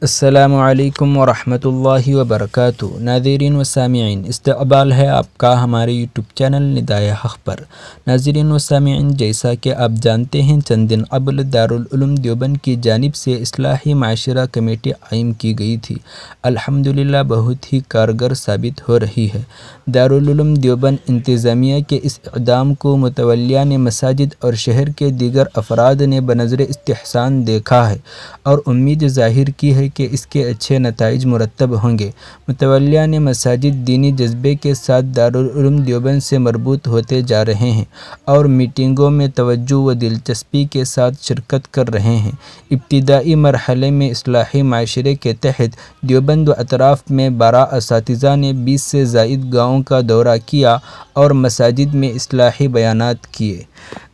السلام علیکم ورحمۃ اللہ وبرکاتہ۔ ناظرین و سامعین، استقبال ہے آپ کا ہمارے یوٹیوب چینل ندائے حق پر۔ ناظرین و سامعین، جیسا کہ آپ جانتے ہیں، چند دن قبل دارالعلوم دیوبند کی جانب سے اصلاحی معاشرہ کمیٹی قائم کی گئی تھی۔ الحمدللہ بہت ہی کارگر ثابت ہو رہی ہے۔ دارالعلوم دیوبند انتظامیہ کے اس اقدام کو متولیان مساجد اور شہر کے دیگر افراد نے بنظر استحسان دیکھا ہے اور امید ظاہر کی ہے کہ اس کے اچھے نتائج مرتب ہوں گے۔ متولیان مساجد دینی جذبے کے ساتھ دارالعلوم دیوبند سے مربوط ہوتے جا رہے ہیں اور میٹنگوں میں توجہ و دلچسپی کے ساتھ شرکت کر رہے ہیں۔ ابتدائی مرحلے میں اصلاحی معاشرے کے تحت دیوبند و اطراف میں 12 اساتذہ نے 20 سے زائد گاؤں کا دورہ کیا اور مساجد میں اصلاحی بیانات کیے۔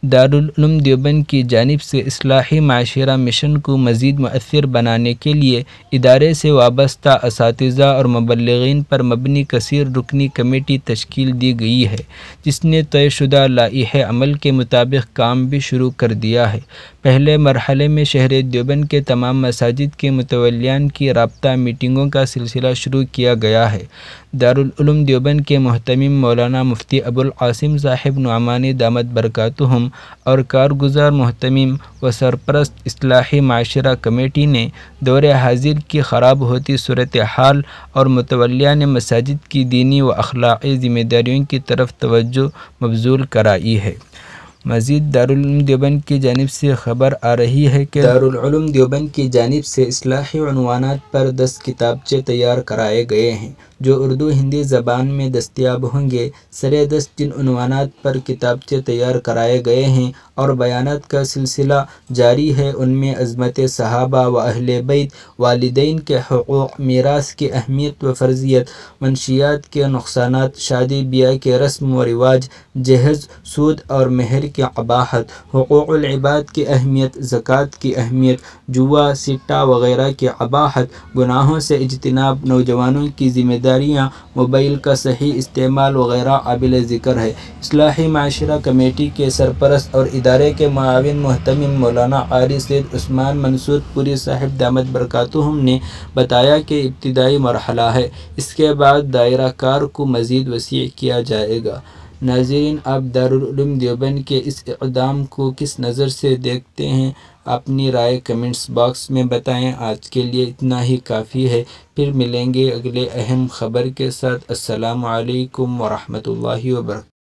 دارالعلوم دیوبند کی جانب سے اصلاحی معاشرہ مشن کو مزید مؤثر بنانے کے لیے ادارے سے وابستہ اساتذہ اور مبلغین پر مبنی کثیر رکنی کمیٹی تشکیل دی گئی ہے، جس نے طے شدہ لائحہ عمل کے مطابق کام بھی شروع کر دیا ہے۔ پہلے مرحلے میں شہر دیوبند کے تمام مساجد کے متولیان کی رابطہ میٹنگوں کا سلسلہ شروع کیا گیا ہے۔ دارالعلوم دیوبند کے محتمم مولانا مفتی ابوالقاسم صاحب نعمانی دامت برکاتہم اور کارگزار محتمم و سرپرست اصلاحی معاشرہ کمیٹی نے دور حاضر کی خراب ہوتی صورتحال اور متولیان مساجد کی دینی و اخلاقی ذمہ داریوں کی طرف توجہ مبذول کرائی ہے۔ مزید دارالعلوم دیوبند کی جانب سے خبر آ رہی ہے کہ دارالعلوم دیوبند کی جانب سے اصلاحی عنوانات پر 10 کتابچے تیار کرائے گئے ہیں، جو اردو ہندی زبان میں دستیاب ہوں گے۔ سرے 10 جن عنوانات پر کتابچے تیار کرائے گئے ہیں اور بیانات کا سلسلہ جاری ہے، ان میں عظمت صحابہ و اہل بیت، والدین کے حقوق، میراث کی اہمیت و فرضیت، منشیات کے نقصانات، شادی بیاہ کے رسم و رواج، جہیز، سود اور مہر کی قباحت، حقوق العباد کی اہمیت، زکوٰۃ کی اہمیت، جوا، سٹہ وغیرہ کی قباحت، گناہوں سے اجتناب، نوجوانوں کی ذمہ داریاں، موبائل کا صحیح استعمال وغیرہ قابل ذکر ہے۔ اصلاحی معاشرہ کمیٹی کے سرپرست اور ادارے کے معاون محتمم مولانا قاری سید عثمان منصور پوری صاحب دامت برکاتہم نے بتایا کہ ابتدائی مرحلہ ہے، اس کے بعد دائرہ کار کو مزید وسیع کیا جائے گا۔ ناظرین، آپ دارالعلوم دیوبند کے اس اقدام کو کس نظر سے دیکھتے ہیں؟ اپنی رائے کمنٹس باکس میں بتائیں۔ آج کے لیے اتنا ہی کافی ہے، پھر ملیں گے اگلے اہم خبر کے ساتھ۔ السلام علیکم ورحمۃ اللہ وبرکاتہ۔